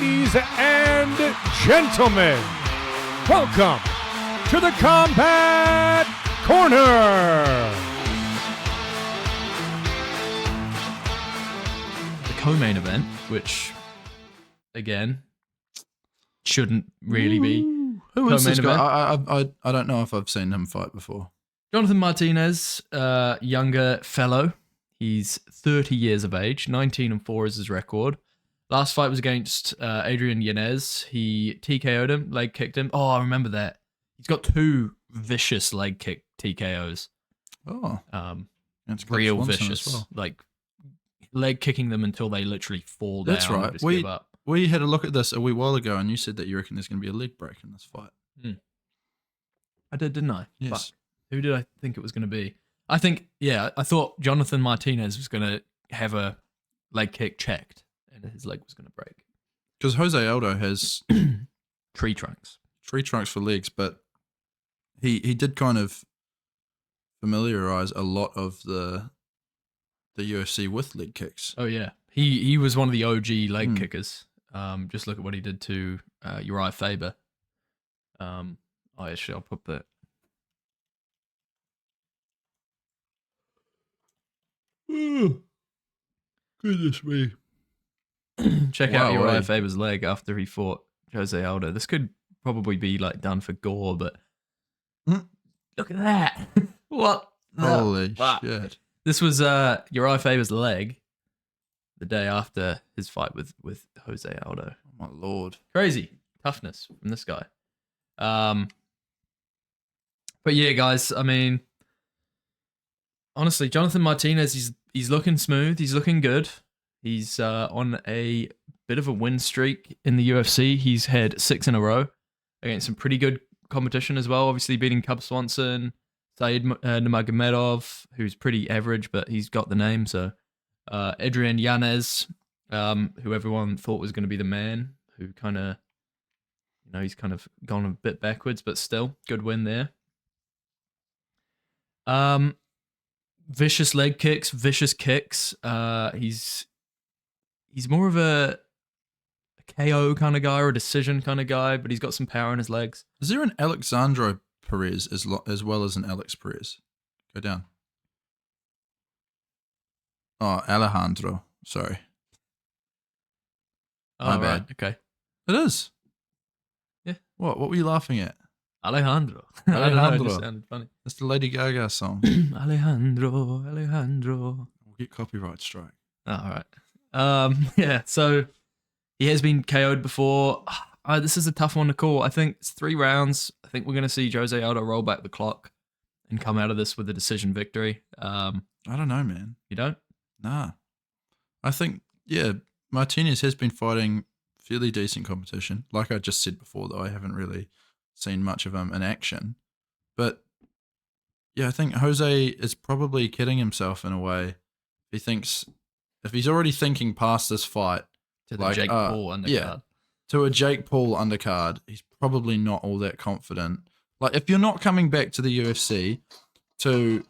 Ladies and gentlemen, welcome to the Combat Corner. The co-main event, which, again, shouldn't really be. Who is this co-main guy? I don't know if I've seen him fight before. Jonathan Martinez, younger fellow. He's 30 years of age. 19-4 is his record. Last fight was against Adrian Yanez. He TKO'd him, leg kicked him. Oh, I remember that. He's got 2 vicious leg kick TKOs. Oh, that's real vicious. Well. Like leg kicking them until they literally fall down. That's right. Just give up. We had a look at this a wee while ago, and you said that you reckon there's going to be a leg break in this fight. I did, didn't I? Yes. Fuck. Who did I think it was going to be? I thought Jonathan Martinez was going to have a leg kick checked and his leg was going to break. Because Jose Aldo has tree trunks for legs, but he did kind of familiarize a lot of the UFC with leg kicks. Oh yeah, he was one of the OG leg kickers. Just look at what he did to Uriah Faber. I'll put that. Goodness me. Check out Uriah Faber's leg after he fought Jose Aldo. This could probably be like done for gore, but look at that. What? Holy shit. This was Uriah Faber's leg the day after his fight with Jose Aldo. Oh my lord. Crazy toughness from this guy. But yeah, guys, I mean, honestly, Jonathan Martinez, he's looking smooth. He's looking good. He's on a bit of a win streak in the UFC. He's had 6 in a row against some pretty good competition as well. Obviously beating Cub Swanson, Said Nurmagomedov, who's pretty average, but he's got the name. So Adrian Yanez, who everyone thought was going to be the man, who kind of, he's kind of gone a bit backwards, but still good win there. Vicious leg kicks, vicious kicks. He's more of a KO kind of guy or a decision kind of guy, but he's got some power in his legs. Is there an Alexandro Perez as well as an Alex Perez? Go down. Oh, Alejandro. Sorry. My bad. Right. Okay. It is. Yeah. What were you laughing at? Alejandro. Alejandro. I don't know, it just sounded funny. That's the Lady Gaga song. Alejandro. We'll get copyright strike. All right. Yeah, so he has been KO'd before. This is a tough one to call. I think it's 3 rounds. I think we're going to see Jose Aldo roll back the clock and come out of this with a decision victory. I don't know, man. You don't? Nah. I think, Martinez has been fighting fairly decent competition. Like I just said before, though, I haven't really seen much of him in action. But, yeah, I think Jose is probably kidding himself in a way. He thinks, if he's already thinking past this fight, to the Jake Paul undercard. Yeah, to a Jake Paul undercard, he's probably not all that confident. Like, if you're not coming back to the UFC to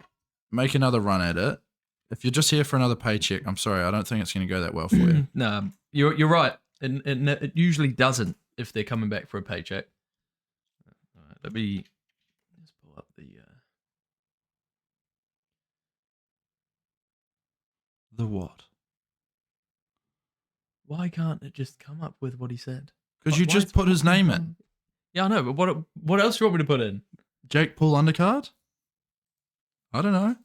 make another run at it, if you're just here for another paycheck, I'm sorry, I don't think it's going to go that well for you. No, you're right. It usually doesn't if they're coming back for a paycheck. All right, let's pull up The what? Why can't it just come up with what he said? Because you just put his name in. Yeah, I know, but what else do you want me to put in? Jake Paul undercard? I don't know.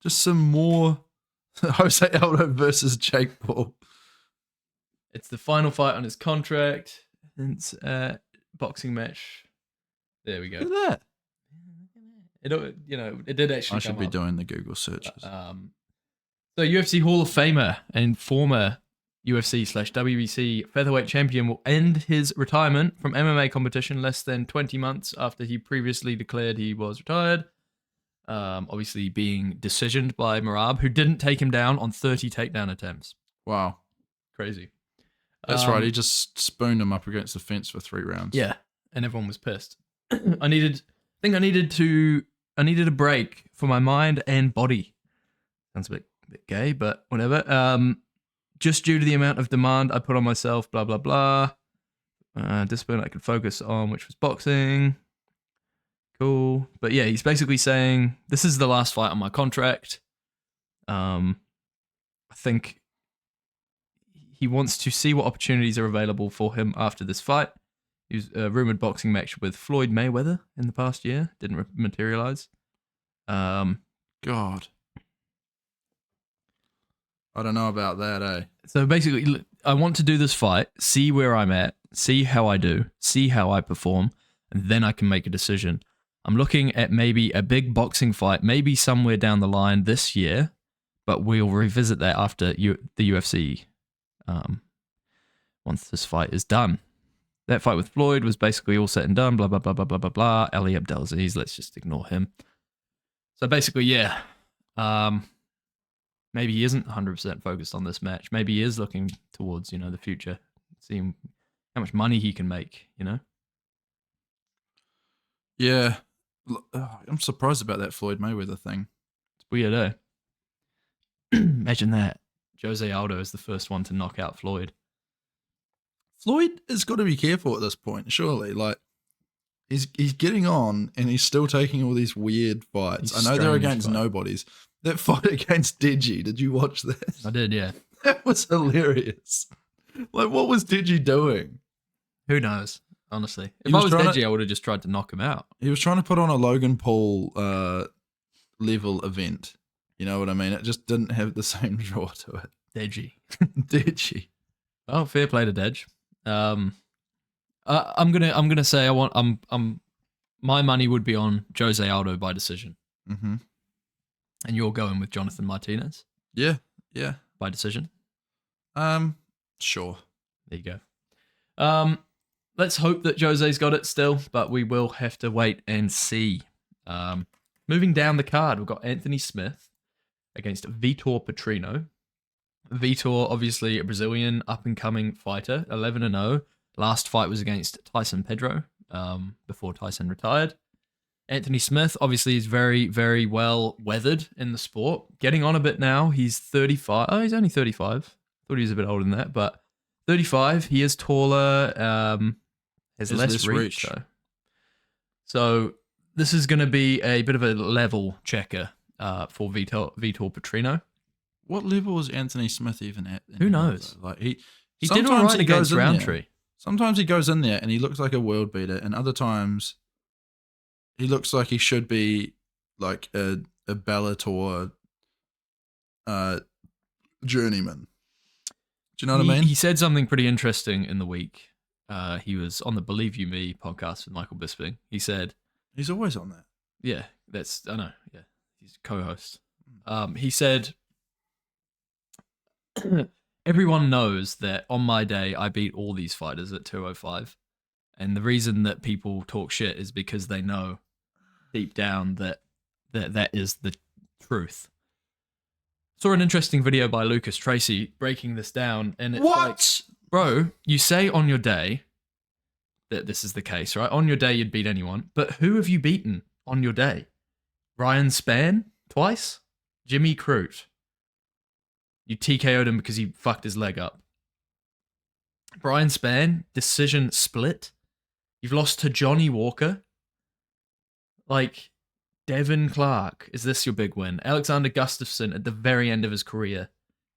Just some more Jose Aldo versus Jake Paul. It's the final fight on his contract. It's a boxing match. There we go. Look at that. It did actually. I should be doing the Google searches. So UFC Hall of Famer and former UFC/WBC featherweight champion will end his retirement from MMA competition less than 20 months after he previously declared he was retired. Obviously being decisioned by Merab, who didn't take him down on 30 takedown attempts. Wow. Crazy. That's right. He just spooned him up against the fence for 3 rounds. Yeah, and everyone was pissed. I needed a break for my mind and body. Sounds a bit gay, but whatever. Just due to the amount of demand I put on myself, blah, blah, blah. discipline I could focus on, which was boxing. Cool. But yeah, he's basically saying, this is the last fight on my contract. I think he wants to see what opportunities are available for him after this fight. He was a rumored boxing match with Floyd Mayweather in the past year. Didn't materialize. God. I don't know about that, eh? So basically, I want to do this fight, see where I'm at, see how I do, see how I perform, and then I can make a decision. I'm looking at maybe a big boxing fight, maybe somewhere down the line this year, but we'll revisit that after the UFC, once this fight is done. That fight with Floyd was basically all set and done, blah, blah, blah, blah, blah, blah, blah. Ali Abdelaziz, let's just ignore him. So basically, yeah, maybe he isn't 100% focused on this match. Maybe he is looking towards, the future, seeing how much money he can make, Yeah. I'm surprised about that Floyd Mayweather thing. It's weird, eh? Imagine that. Jose Aldo is the first one to knock out Floyd. Floyd has got to be careful at this point, surely. Like, he's getting on and he's still taking all these weird fights. I know they're against nobodies. That fight against Digi, did you watch that? I did, yeah. That was hilarious. Like, what was Digi doing? Who knows, honestly. If I was Digi, I would have just tried to knock him out. He was trying to put on a Logan Paul level event. You know what I mean? It just didn't have the same draw to it. Digi. Digi. Oh, fair play to Dej. I'm gonna say my money would be on Jose Aldo by decision. Mm-hmm. And you're going with Jonathan Martinez? Yeah. By decision? Sure. There you go. Let's hope that Jose's got it still, but we will have to wait and see. Moving down the card, we've got Anthony Smith against Vitor Petrino. Vitor, obviously a Brazilian up-and-coming fighter, 11-0. Last fight was against Tyson Pedro, before Tyson retired. Anthony Smith, obviously, is very, very well weathered in the sport. Getting on a bit now. He's 35. Oh, he's only 35. Thought he was a bit older than that, but 35. He is taller, has less reach, though. So this is going to be a bit of a level checker for Vitor Petrino. What level was Anthony Smith even at? Who knows? Like he did all right against Roundtree. Sometimes he goes in there and he looks like a world beater, and other times he looks like he should be like a Bellator journeyman. Do you know what I mean? He said something pretty interesting in the week. He was on the Believe You Me podcast with Michael Bisping. He said... He's always on that. Yeah, I know. Yeah, he's a co-host. He said... Everyone knows that on my day, I beat all these fighters at 205. And the reason that people talk shit is because they know deep down that is the truth. Saw an interesting video by Lucas Tracy breaking this down. And it's like, bro, you say on your day that this is the case, right? On your day, you'd beat anyone. But who have you beaten on your day? Ryan Spann twice? Jimmy Crute. You TKO'd him because he fucked his leg up. Brian Spann, decision split. You've lost to Johnny Walker. Like, Devin Clark, is this your big win? Alexander Gustafsson, at the very end of his career,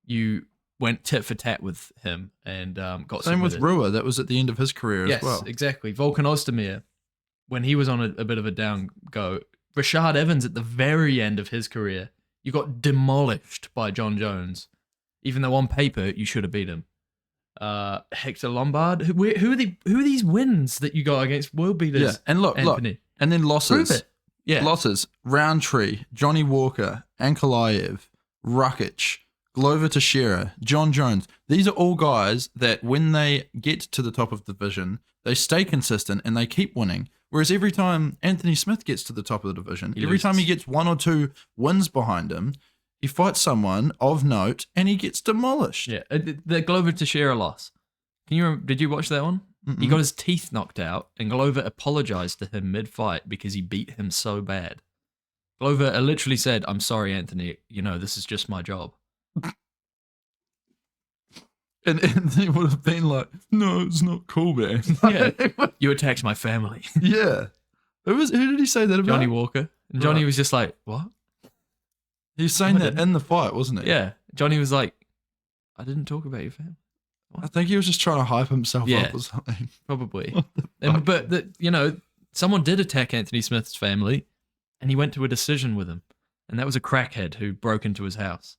you went tit for tat with him and got same with Rua. That was at the end of his career as well. Yes, exactly. Volkan Ozdemir, when he was on a bit of a down go. Rashad Evans, at the very end of his career, you got demolished by John Jones. Even though on paper you should have beat him. Hector Lombard. Who are these wins that you got against world beaters? Yeah, and look, and then losses. Prove it. Yeah, losses. Roundtree, Johnny Walker, Ankalaev, Rakic, Glover Teixeira, John Jones. These are all guys that when they get to the top of the division, they stay consistent and they keep winning. Whereas every time Anthony Smith gets to the top of the division, every time he gets one or two wins behind him, he fights someone of note and he gets demolished. Yeah, the Glover Teixeira loss. Did you watch that one? Mm-mm. He got his teeth knocked out and Glover apologized to him mid-fight because he beat him so bad. Glover literally said, "I'm sorry, Anthony. This is just my job." And Anthony would have been like, "No, it's not cool, man." Yeah. You attacked my family. Yeah. Who did he say that about? Johnny Walker. And Johnny Right. was just like, what? He was saying I that didn't. in the fight, wasn't he? Yeah. Johnny was like, I didn't talk about your family. I think he was just trying to hype himself Yeah. up or something. Probably. fuck? But someone did attack Anthony Smith's family and he went to a decision with him. And that was a crackhead who broke into his house.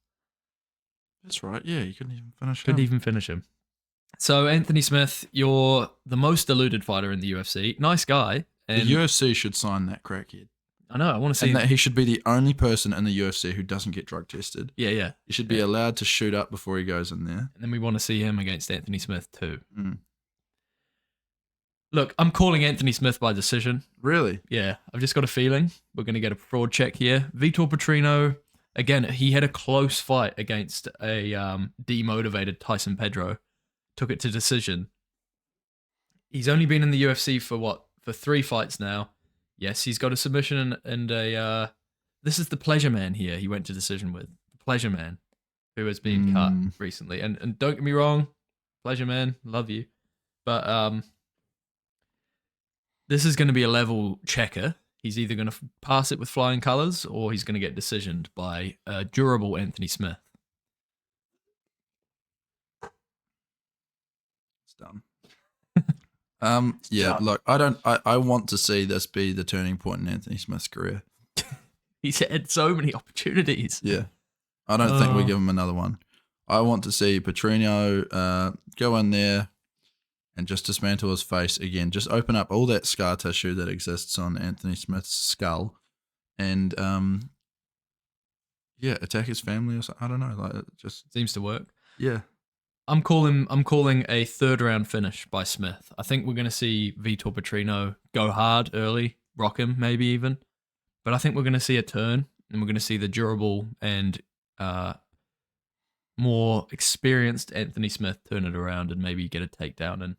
That's right. Yeah, you couldn't even finish Couldn't him. even finish him. So, Anthony Smith, you're the most deluded fighter in the UFC. Nice guy. And The UFC should sign that crackhead. I know, I want to see. And that he should be the only person in the UFC who doesn't get drug tested. Yeah. He should be allowed to shoot up before he goes in there. And then we want to see him against Anthony Smith too. Mm. Look, I'm calling Anthony Smith by decision. Really? Yeah, I've just got a feeling we're going to get a fraud check here. Vitor Petrino, again, he had a close fight against a demotivated Tyson Pedro. Took it to decision. He's only been in the UFC for 3 fights now. Yes, he's got a submission and a... this is the Pleasure Man here he went to decision with. The Pleasure Man, who has been cut recently. And don't get me wrong, Pleasure Man, love you. But this is going to be a level checker. He's either going to pass it with flying colours or he's going to get decisioned by a durable Anthony Smith. It's done. Yeah, look, I want to see this be the turning point in Anthony Smith's career. He's had so many opportunities. Yeah. I don't think we give him another one. I want to see Petrino go in there and just dismantle his face again. Just open up all that scar tissue that exists on Anthony Smith's skull and attack his family or something. I don't know. Like, it just Seems to work. yeah. I'm calling a 3rd round finish by Smith. I think we're going to see Vitor Petrino go hard early, rock him maybe even. But I think we're going to see a turn and we're going to see the durable and more experienced Anthony Smith turn it around and maybe get a takedown and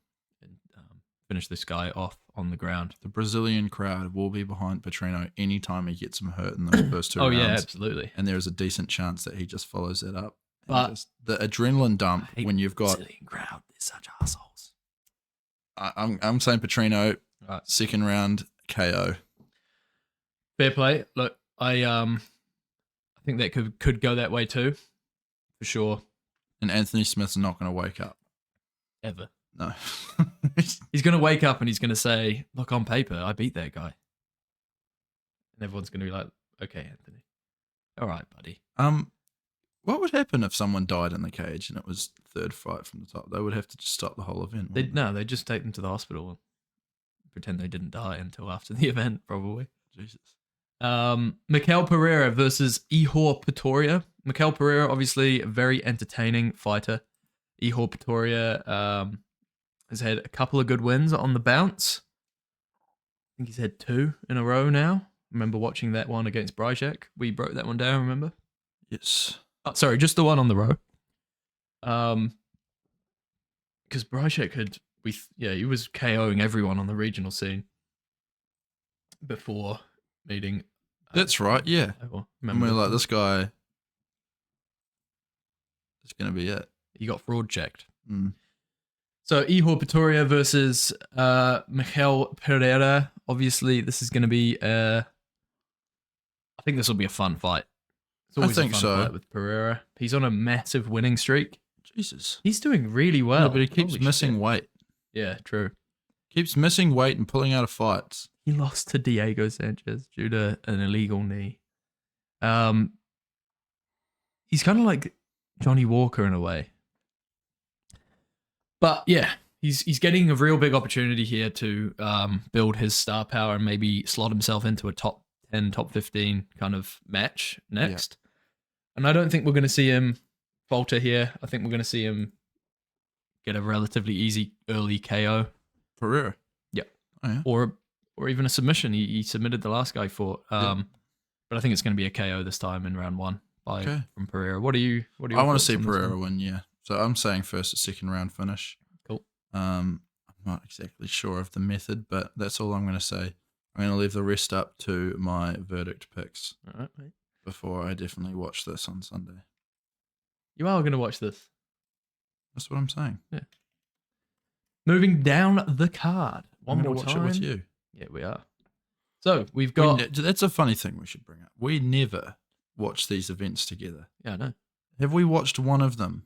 finish this guy off on the ground. The Brazilian crowd will be behind Petrino anytime he gets him hurt in those first 2 rounds. Yeah, absolutely. And there is a decent chance that he just follows that up. But just, the adrenaline dump I hate when you've got... Brazilian crowd, they're such assholes. I'm saying Petrino, Right. 2nd round KO. Fair play. Look, I think that could go that way too, for sure. And Anthony Smith's not going to wake up. Ever. No. He's going to wake up and he's going to say, look, on paper, I beat that guy. And everyone's going to be like, okay, Anthony. All right, buddy. What would happen if someone died in the cage and it was 3rd fight from the top? They would have to just stop the whole event. They'd just take them to the hospital and pretend they didn't die until after the event, probably. Jesus. Mikel Pereira versus Ihor Pretoria. Mikel Pereira, obviously a very entertaining fighter. Ihor Pretoria has had a couple of good wins on the bounce. I think he's had 2 in a row now. I remember watching that one against Bryjak. We broke that one down, remember? Yes. Oh, sorry, just the one on the row. Because Bryjak he was KOing everyone on the regional scene before meeting. That's right, yeah. And we're like, this guy is going to be it. He got fraud checked. Mm. So Ihor Pretoria versus Mikel Pereira. Obviously, this is going to be. I think this will be a fun fight. It's always think a fun so. fight with Pereira. He's on a massive winning streak. Jesus. He's doing really well. No, but he keeps Holy missing shit. weight. Yeah, true. Keeps missing weight and pulling out of fights. He lost to Diego Sanchez due to an illegal knee. He's kind of like Johnny Walker in a way. But yeah, he's getting a real big opportunity here to build his star power and maybe slot himself into a top 10, top 15 kind of match next. Yeah. And I don't think we're going to see him falter here. I think we're going to see him get a relatively easy early KO. Pereira. Yep. Oh, yeah. Or even a submission. He submitted the last guy for. But I think it's going to be a KO this time in round 1 from Pereira. What do you? I want to see Pereira win. Yeah. So I'm saying first or 2nd round finish. Cool. I'm not exactly sure of the method, but that's all I'm going to say. I'm going to leave the rest up to my verdict picks. All right, mate. Before I definitely watch this on Sunday. You are going to watch this. That's what I'm saying. Moving down the card. One I'm more gonna watch time. it with you. Yeah, we are. So we've got. That's a funny thing we should bring up. We never watch these events together. Yeah, I know. Have we watched one of them?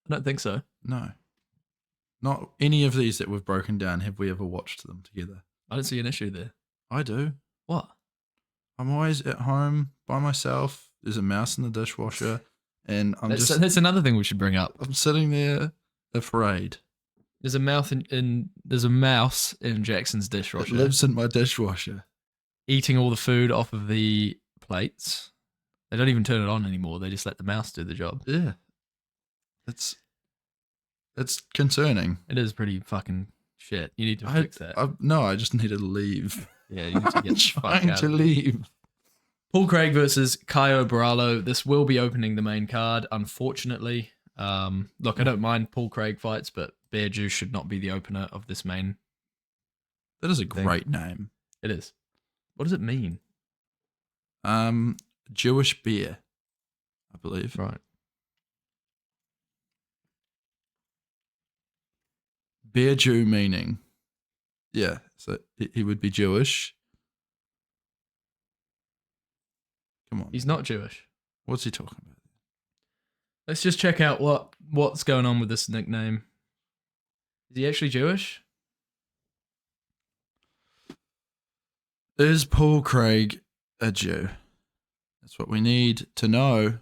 I don't think so. No. Not any of these that we've broken down. Have we ever watched them together? I don't see an issue there. I do. What? I'm always at home by myself. There's a mouse in the dishwasher, and That's another thing we should bring up. I'm sitting there afraid. There's a mouse in Jackson's It dishwasher. lives in my dishwasher. Eating all the food off of the plates. They don't even turn it on anymore. They just let the mouse do the job. Yeah. It's concerning. It is pretty fucking shit. You need to fix that. I just need to leave. Yeah, you need to get the fuck Trying out to of it. leave. Paul Craig versus Caio Borralho. This will be opening the main card, unfortunately. Look, I don't mind Paul Craig fights, but Bear Juice should not be the opener of this main. That is a great name. It is. What does it mean? Jewish beer, I believe. Right. Bear Jew meaning. Yeah, so he would be Jewish. Come on. He's not Jewish. What's he talking about? Let's just check out what's going on with this nickname. Is he actually Jewish? Is Paul Craig a Jew? That's what we need to know.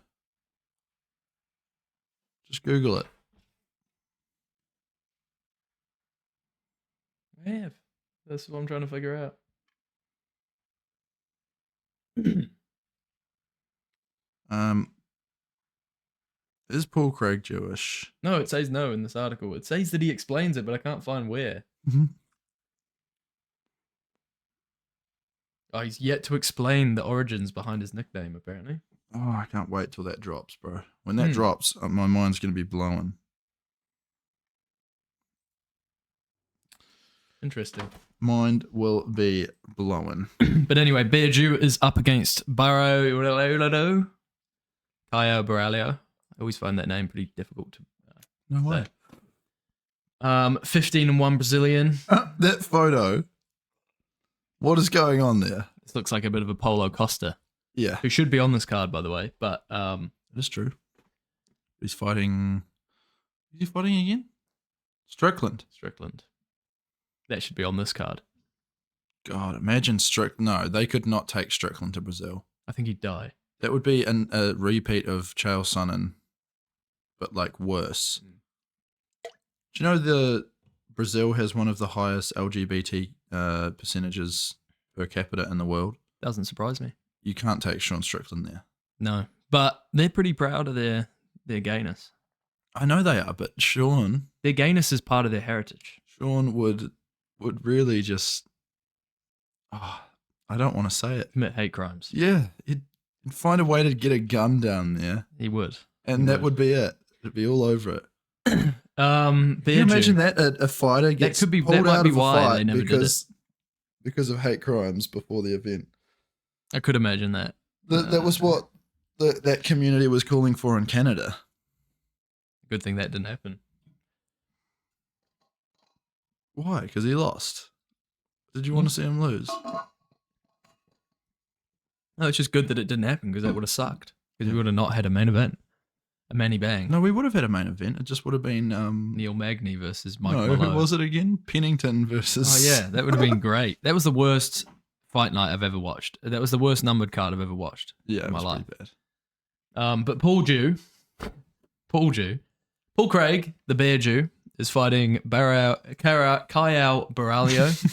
Just Google it. I have. That's what I'm trying to figure out. Is Paul Craig Jewish? No, it says no in this article. It says that he explains it, but I can't find where. Mm-hmm. Oh, he's yet to explain the origins behind his nickname, apparently. Oh, I can't wait till that drops, bro. When that drops, my mind's going to be blowing. Interesting. Mind will be blowing. But anyway, Bear Jew is up against Caio Borralho. I always find that name pretty difficult to No way. say. 15-1 Brazilian. That photo. What is going on there? This looks like a bit of a Polo Costa, Yeah, who should be on this card, by the way. But that's true. He's fighting. Is he fighting again? Strickland. That should be on this card. God, imagine No, they could not take Strickland to Brazil. I think he'd die. That would be a repeat of Chael Sonnen, but like worse. Do you know Brazil has one of the highest LGBT percentages per capita in the world? Doesn't surprise me. You can't take Sean Strickland there. No, but they're pretty proud of their gayness. I know they are, but Their gayness is part of their heritage. Sean would really just. Oh, I don't want to say it. Commit hate crimes. Yeah, he'd find a way to get a gun down there, He would. and that would be it. It'd be all over it. Can Can you imagine that a fighter gets that pulled might out be of a why fight they never did it. because of hate crimes before the event? I could imagine that. That was what that community was calling for in Canada. Good thing that didn't happen. Why? Because he lost. Did you want to see him lose? No, it's just good that it didn't happen because that would have sucked. Because we would have not had a main event. A Manny Bang. No, we would have had a main event. It just would have been Neil Magny versus Mike No, Malone. who was it again? Pennington versus. Oh yeah, that would have been great. That was the worst fight night I've ever watched. That was the worst numbered card I've ever watched. Yeah, in it my was life. pretty bad. But Paul Craig, the Bear Jew, is fighting Caio Borralho,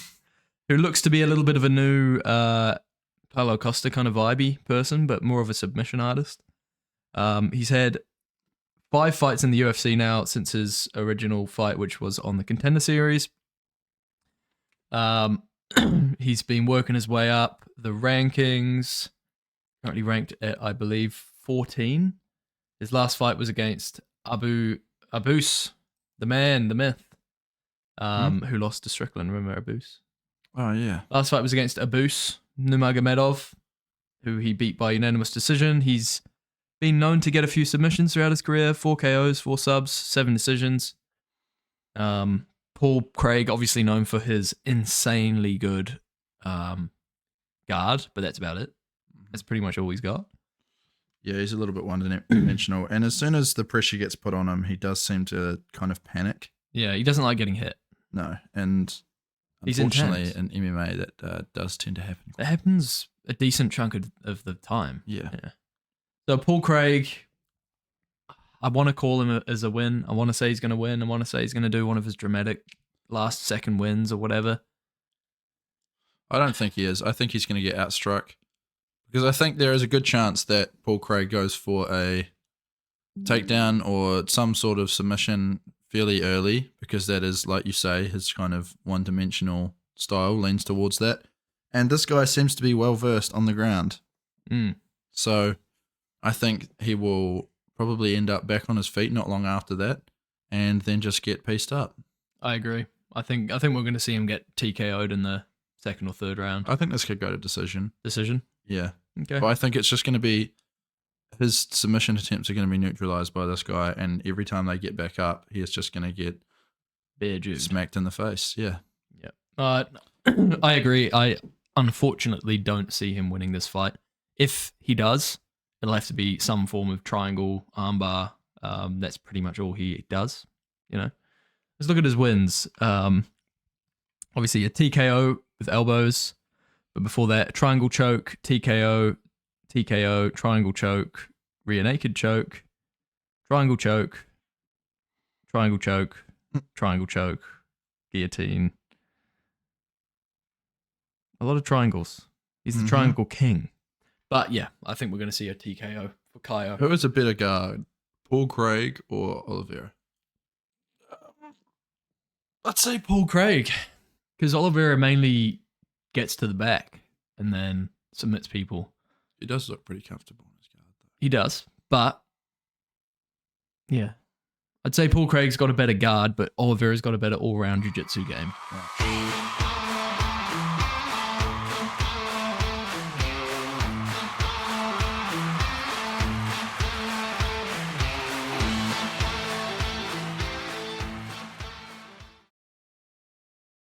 who looks to be a little bit of a new Paulo Costa kind of vibey person, but more of a submission artist. He's had 5 fights in the UFC now since his original fight, which was on the Contender Series. He's been working his way up the rankings. Currently ranked at, I believe, 14. His last fight was against Abus, the man, the myth, who lost to Strickland. Remember Abus? Oh yeah. Last fight was against Abus Nurmagomedov, who he beat by unanimous decision. He's been known to get a few submissions throughout his career. 4 KOs, 4 subs, 7 decisions. Paul Craig, obviously known for his insanely good guard, but that's about it. That's pretty much all he's got. Yeah, he's a little bit one-dimensional. And as soon as the pressure gets put on him, he does seem to kind of panic. Yeah, he doesn't like getting hit. No, and He's unfortunately intense. in MMA that does tend to happen. It happens a decent chunk of the time. Yeah. So Paul Craig, I want to call him as a win. I want to say he's going to win. I want to say he's going to do one of his dramatic last second wins or whatever. I don't think he is. I think he's going to get outstruck because I think there is a good chance that Paul Craig goes for a takedown or some sort of submission fairly early because that is, like you say, his kind of one-dimensional style leans towards that. And this guy seems to be well-versed on the ground. So I think he will probably end up back on his feet not long after that and then just get pieced up. I agree. I think we're going to see him get TKO'd in the second or third round. I think this could go to decision. Decision? Yeah. Okay. But I think it's just going to be his submission attempts are going to be neutralized by this guy, and every time they get back up, he is just going to get Bear Jude. smacked in the face. Yeah. I agree. I unfortunately don't see him winning this fight. If he does, it'll have to be some form of triangle armbar. That's pretty much all he does. Let's look at his wins. Obviously a TKO with elbows, but before that, triangle choke, TKO, triangle choke, rear naked choke, triangle choke, triangle choke, triangle choke, guillotine. A lot of triangles. He's the triangle king. But yeah, I think we're going to see a TKO for Kaio. Who is a better guard, Paul Craig or Oliveira? I'd say Paul Craig, because Oliveira mainly gets to the back and then submits people. He does look pretty comfortable in his guard, though. He does, but yeah. I'd say Paul Craig's got a better guard, but Oliveira's got a better all-round jiu-jitsu game. Right.